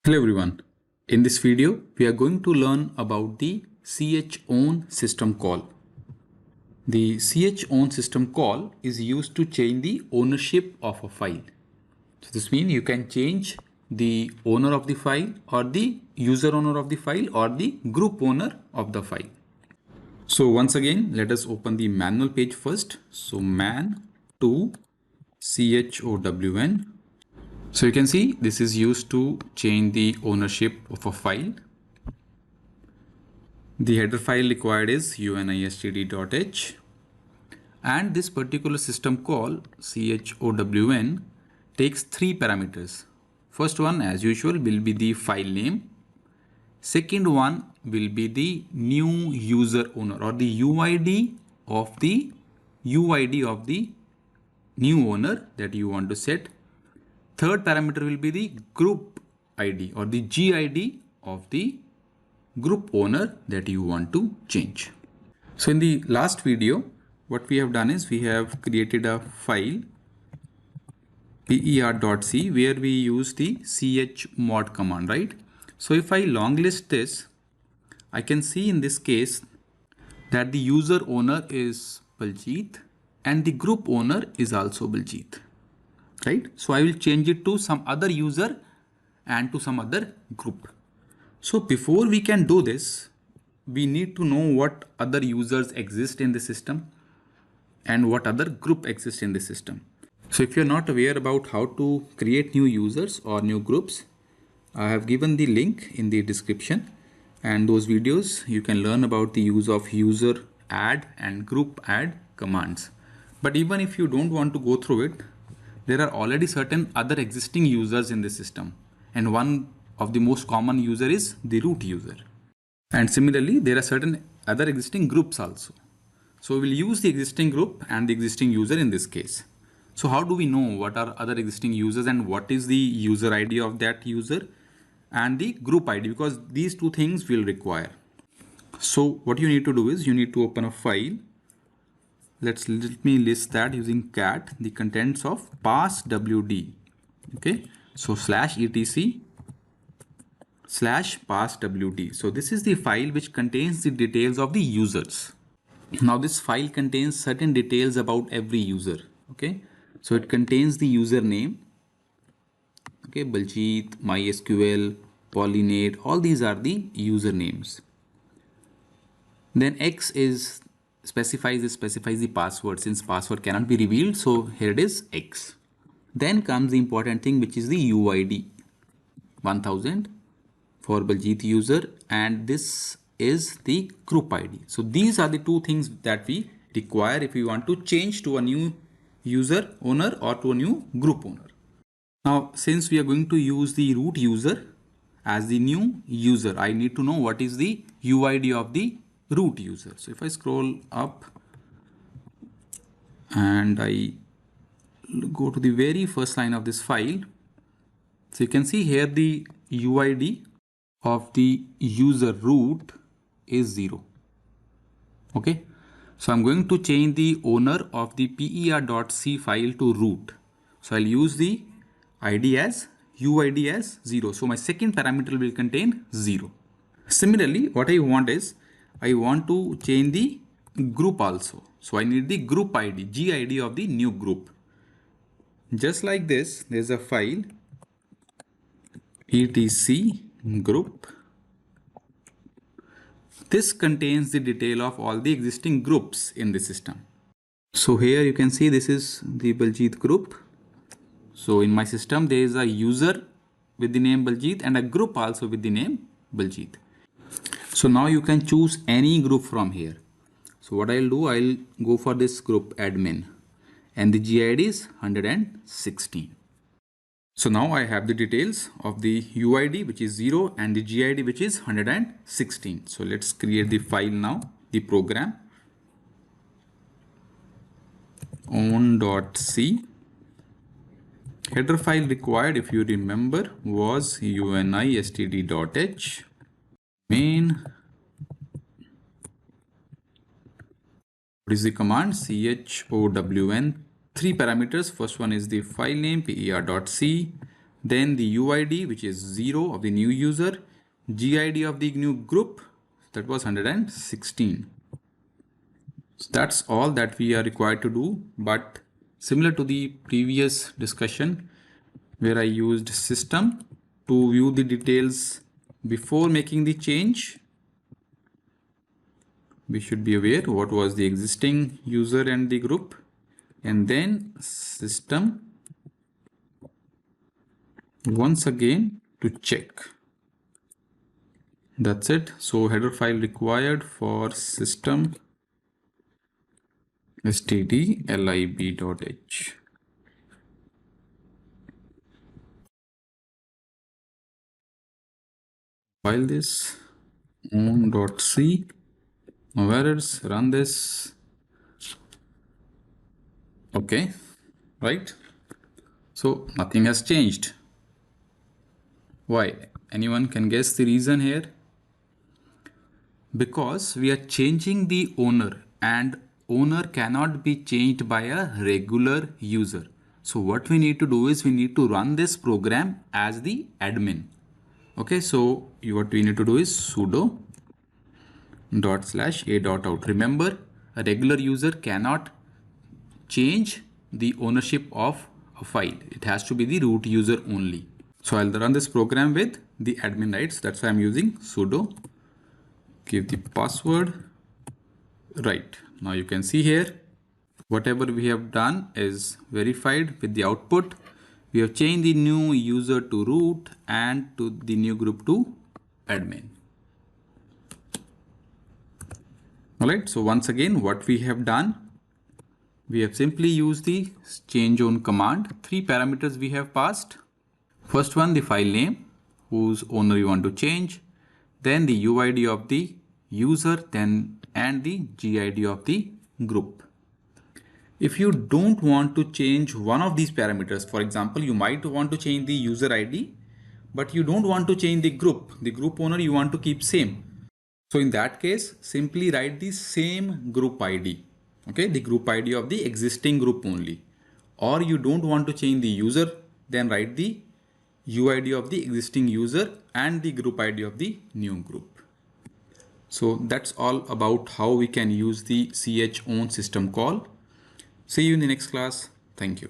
Hello everyone. In this video, we are going to learn about the chown system call. The chown system call is used to change the ownership of a file. So this means you can change the owner of the file or the user owner of the file or the group owner of the file. So once again, let us open the manual page first. So man to chown. So you can see this is used to change the ownership of a file. The header file required is unistd.h, and this particular system call chown takes three parameters. First one, as usual, will be the file name. Second one will be the new user owner or the UID of the new owner that you want to set. Third parameter will be the group ID or the GID of the group owner that you want to change. So in the last video, what we have done is we have created a file per.c where we use the chmod command, right? So if I long list this, I can see in this case that the user owner is Baljit and the group owner is also Baljit. Right? So I will change it to some other user and to some other group. So before we can do this, we need to know what other users exist in the system and what other group exists in the system. So if you're not aware about how to create new users or new groups, I have given the link in the description, and those videos you can learn about the use of user add and group add commands. But even if you don't want to go through it, there are already certain other existing users in the system, and one of the most common user is the root user. And similarly, there are certain other existing groups also. So we'll use the existing group and the existing user in this case. So how do we know what are other existing users and what is the user ID of that user and the group ID, because these two things will require. So what you need to do is you need to open a file. Let me list that using cat, the contents of passwd. Okay, so /etc/passwd. So this is the file which contains the details of the users. Now this file contains certain details about every user. Okay, so it contains the username. Okay, Baljit, MySQL, Pollinate, all these are the usernames. Then X specifies the password, since password cannot be revealed, so here it is X. Then comes the important thing, which is the UID 1000 for Baljit user, and this is the group ID. So these are the two things that we require if we want to change to a new user owner or to a new group owner. Now, since we are going to use the root user as the new user, I need to know what is the UID of the root user. So if I scroll up and I go to the very first line of this file, so you can see here the UID of the user root is 0. Okay, so I'm going to change the owner of the per.c file to root. So I'll use the ID as UID as 0. So my second parameter will contain 0. Similarly, what I want is I want to change the group also. So I need the group ID, GID of the new group. Just like this, there's a file etc group. This contains the detail of all the existing groups in the system. So here you can see this is the Baljit group. So in my system, there is a user with the name Baljit and a group also with the name Baljit. So now you can choose any group from here. So what I'll do, I'll go for this group admin and the GID is 116. So now I have the details of the UID, which is 0, and the GID, which is 116. So let's create the file now, the program own.c. Header file required, if you remember, was unistd.h. Main. What is the command? chown. Three parameters. First one is the file name per.c. then the UID, which is 0 of the new user, GID of the new group, that was 116. So that's all that we are required to do. But similar to the previous discussion where I used system to view the details before making the change, we should be aware what was the existing user and the group, and then system once again to check. That's it. So header file required for system stdlib.h. File this on.c. No errors. Run this. Okay, right? So nothing has changed. Why? Anyone can guess the reason here? Because we are changing the owner, and owner cannot be changed by a regular user. So what we need to do is we need to run this program as the admin. Okay, so what we need to do is sudo /a.out. Remember, a regular user cannot change the ownership of a file. It has to be the root user only. So I'll run this program with the admin rights. That's why I'm using sudo. Give the password. Right. Now you can see here, whatever we have done is verified with the output. We have changed the new user to root and to the new group to admin. Alright, so once again, what we have done, we have simply used the change own command. 3 parameters we have passed. First one, the file name, whose owner you want to change, then the UID of the user, then and the GID of the group. If you don't want to change one of these parameters, for example, you might want to change the user ID, but you don't want to change the group owner you want to keep same. So in that case, simply write the same group ID, okay, the group ID of the existing group only. Or you don't want to change the user, then write the UID of the existing user and the group ID of the new group. So that's all about how we can use the chown system call. See you in the next class. Thank you.